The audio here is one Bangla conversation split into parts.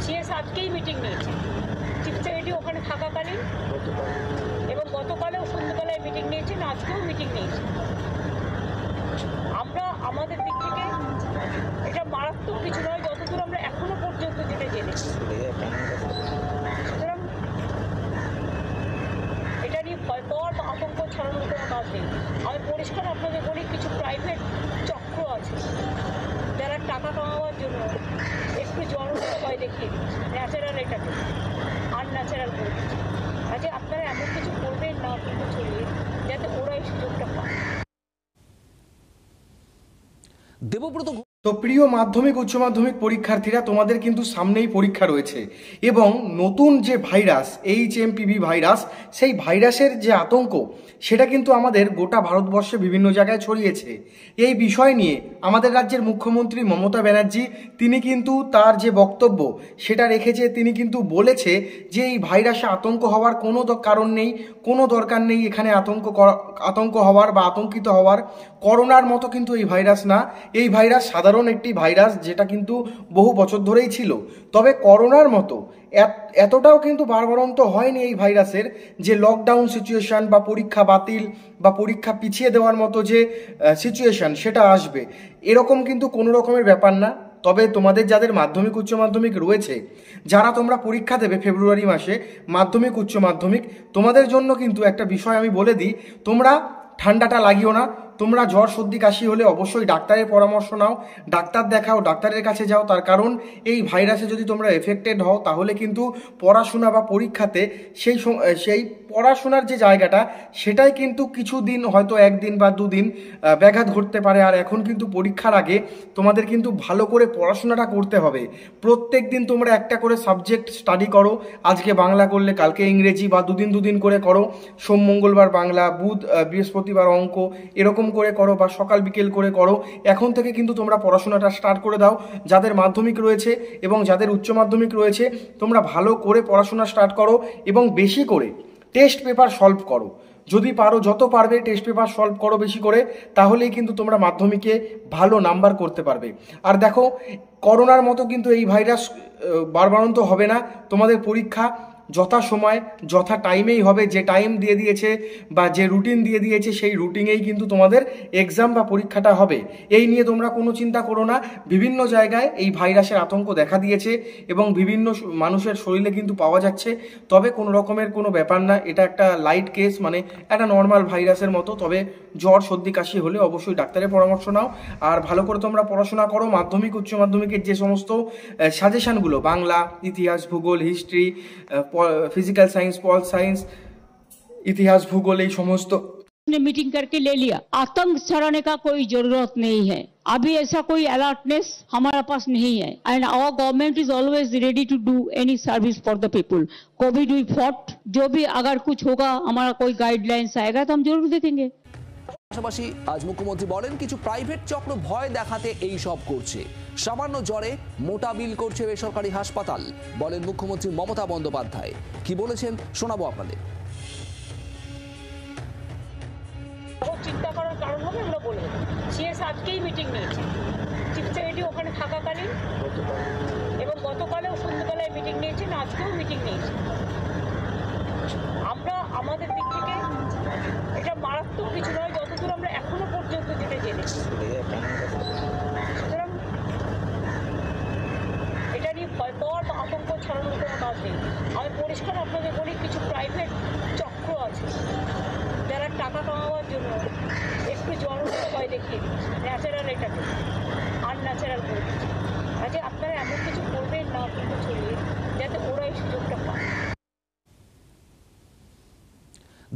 সিএস আজকেই মিটিং নিয়েছে, চিফ সেক্রেটারি ওখানে থাকাকালীন, এবং গতকালেও সন্ধ্যাবেলায় মিটিং নিয়েছেন, আজকেও মিটিং নিয়েছে। আমরা আমাদের দিক থেকে এটা মারাত্মক কিছু নয়, যতদূর আমরা এখনো পর্যন্ত যেটা জেনেছি। সুতরাং এটা নিয়ে ভয় পাওয়ার বা আতঙ্ক ছড়ানোর কোনো কাজ নেই। আমি পরিষ্কার আপনাদের বলি, কিছু প্রাইভেট চক্র আছে যারা টাকা কামাবার জন্য একটু জনসভায় দেখিয়ে দিচ্ছে ন্যাচারাল এটাকে আনন্যাচারাল করে দিচ্ছে। কাজে আপনারা এমন কিছু করবেন না কিন্তু চলিয়ে, যাতে ওরা এই সুযোগটা পায়। দেবব্রত তো প্রিয় মাধ্যমিক উচ্চ মাধ্যমিক পরীক্ষার্থীরা, তোমাদের কিন্তু সামনেই পরীক্ষা রয়েছে এবং নতুন যে ভাইরাস HMPV ভাইরাস, সেই ভাইরাসের যে আতঙ্ক সেটা কিন্তু আমাদের গোটা ভারতবর্ষে বিভিন্ন জায়গায় ছড়িয়েছে। এই বিষয় নিয়ে আমাদের রাজ্যের মুখ্যমন্ত্রী মমতা ব্যানার্জি তিনি কিন্তু তার যে বক্তব্য সেটা রেখেছে। তিনি কিন্তু বলেছে যে এই ভাইরাসে আতঙ্ক হওয়ার কোনো কারণ নেই, কোনো দরকার নেই এখানে আতঙ্ক হওয়ার বা আতঙ্কিত হওয়ার। করোনার মতো কিন্তু এই ভাইরাস না, এই ভাইরাস সাধারণ একটি ভাইরাস যেটা কিন্তু বহু বছর ধরেই ছিল। তবে করোনার মতো এতটাও কিন্তু বাড়বাড়ন্ত হয়নি এই ভাইরাসের, যে লকডাউন সিচুয়েশন বা পরীক্ষা বাতিল বা পরীক্ষা পিছিয়ে দেওয়ার মতো যে সিচুয়েশন সেটা আসবে, এরকম কিন্তু কোনো রকমের ব্যাপার না। তবে তোমাদের যাদের মাধ্যমিক উচ্চ মাধ্যমিক রয়েছে, যারা তোমরা পরীক্ষা দেবে ফেব্রুয়ারি মাসে মাধ্যমিক উচ্চ মাধ্যমিক, তোমাদের জন্য কিন্তু একটা বিষয় আমি বলে দিই, তোমরা ঠান্ডাটা লাগিও না। তোমরা জ্বর সর্দি কাশি হলে অবশ্যই ডাক্তারের পরামর্শ নাও, ডাক্তার দেখাও, ডাক্তারের কাছে যাও। তার কারণ এই ভাইরাসে যদি তোমরা এফেক্টেড হও তাহলে কিন্তু পড়াশোনা বা পরীক্ষাতে সেই পড়াশোনার যে জায়গাটা সেটাই কিন্তু কিছুদিন, হয়তো একদিন বা দুদিন ব্যাঘাত ঘটতে পারে। আর এখন কিন্তু পরীক্ষার আগে তোমাদের কিন্তু ভালো করে পড়াশোনাটা করতে হবে। প্রত্যেক দিন তোমরা একটা করে সাবজেক্ট স্টাডি করো, আজকে বাংলা করলে কালকে ইংরেজি, বা দুদিন করে করো, সোম মঙ্গলবার বাংলা, বুধ বৃহস্পতিবার অঙ্ক, এরকম করে করো, বা সকাল বিকেল করে করো। এখন থেকে কিন্তু তোমরা পড়াশোনাটা স্টার্ট করে দাও। যাদের মাধ্যমিক রয়েছে এবং যাদের উচ্চ মাধ্যমিক রয়েছে, তোমরা ভালো করে পড়াশোনা স্টার্ট করো এবং বেশি করে টেস্ট পেপার সলভ করো। যদি পারো, যত পারবে টেস্ট পেপার সলভ করো বেশি করে, তাহলেই কিন্তু তোমরা মাধ্যমিকে ভালো নাম্বার করতে পারবে। আর দেখো, করোনার মতো কিন্তু এই ভাইরাস বাড়বাড়ন্ত হবে না। তোমাদের পরীক্ষা যথা সময় যথা টাইমেই হবে। যে টাইম দিয়ে দিয়েছে বা যে রুটিন দিয়ে দিয়েছে সেই রুটিনেই কিন্তু তোমাদের এক্সাম বা পরীক্ষাটা হবে। এই নিয়ে তোমরা কোনো চিন্তা করো না। বিভিন্ন জায়গায় এই ভাইরাসের আতঙ্ক দেখা দিয়েছে এবং বিভিন্ন মানুষের শরীরে কিন্তু পাওয়া যাচ্ছে। তবে কোনো রকমের কোনো ব্যাপার না, এটা একটা লাইট কেস, মানে একটা নর্মাল ভাইরাসের মতো। তবে জ্বর সর্দি কাশি হলে অবশ্যই ডাক্তারের পরামর্শ নাও। আর ভালো করে তোমরা পড়াশোনা করো। মাধ্যমিক উচ্চ মাধ্যমিকের যে সমস্ত সাজেশনগুলো, বাংলা, ইতিহাস, ভূগোল, history, physical science, pol science, इतिहास, भूगोल, ये समस्त ने मीटिंग करके ले लिया। आतंक छड़ाने का कोई जरूरत नहीं है। अभी ऐसा कोई अलर्टनेस हमारे पास नहीं है। And our government is always ready to do any service for the people. Covid we fought, जो भी अगर कुछ होगा, हमारा कोई गाइडलाइंस आएगा तो हम जरूर देखेंगे। পাশাপাশি আজ মুখ্যমন্ত্রী বলেন, কিছু প্রাইভেট চক্র ভয় দেখাতে এই সব করছে। সামান্য জ্বরে মোটা বিল করছে বেসরকারি হাসপাতাল, বলেন মুখ্যমন্ত্রী মমতা বন্দ্যোপাধ্যায়। কি বলেছেন শোনাবো আপনাদের। চিন্তা করার কারণ হবে আমরা বলবো, সিএস আজকেই মিটিং নিয়েছে, চিফ সেক্রেটারি ওখানে থাকাকালীন, এবং গতকালেও সন্ধ্যাবেলায় মিটিং নিয়েছেন, আজকেও মিটিং নিয়েছে। আমরা আমাদের দিক থেকে এটা মারাত্মক কিছু নয়, যতদূর আমরা এখনো পর্যন্ত যেটা জেনেছি। সুতরাং এটা নিয়ে ভয় পাওয়ার বা আতঙ্ক ছড়ানোর কোনো কাজ নেই। আমি পরিষ্কার আপনাদের বলি, কিছু প্রাইভেট চক্র আছে যারা টাকা কামাবার জন্য একটু জনসভায় দেখিয়ে দিচ্ছে ন্যাচারাল এটাকে আনন্যাচারাল করে দিচ্ছে। কাজে আপনারা এমন কিছু করবেন না কিন্তু চলিয়ে, যাতে ওরা এই সুযোগটা পায়।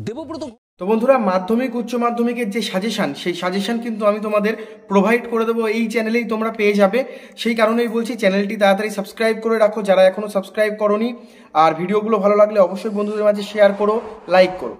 দেবব্রত তো বন্ধুরা, মাধ্যমিক উচ্চ মাধ্যমিকের যে সাজেশন, সেই সাজেশন কিন্তু আমি তোমাদের প্রোভাইড করে দেবো, এই চ্যানেলেই তোমরা পেয়ে যাবে। সেই কারণেই বলছি, চ্যানেলটি তাড়াতাড়ি সাবস্ক্রাইব করে রাখো যারা এখনো সাবস্ক্রাইব করোনি। আর ভিডিওগুলো ভালো লাগলে অবশ্যই বন্ধুদের মাঝে শেয়ার করো, লাইক করো।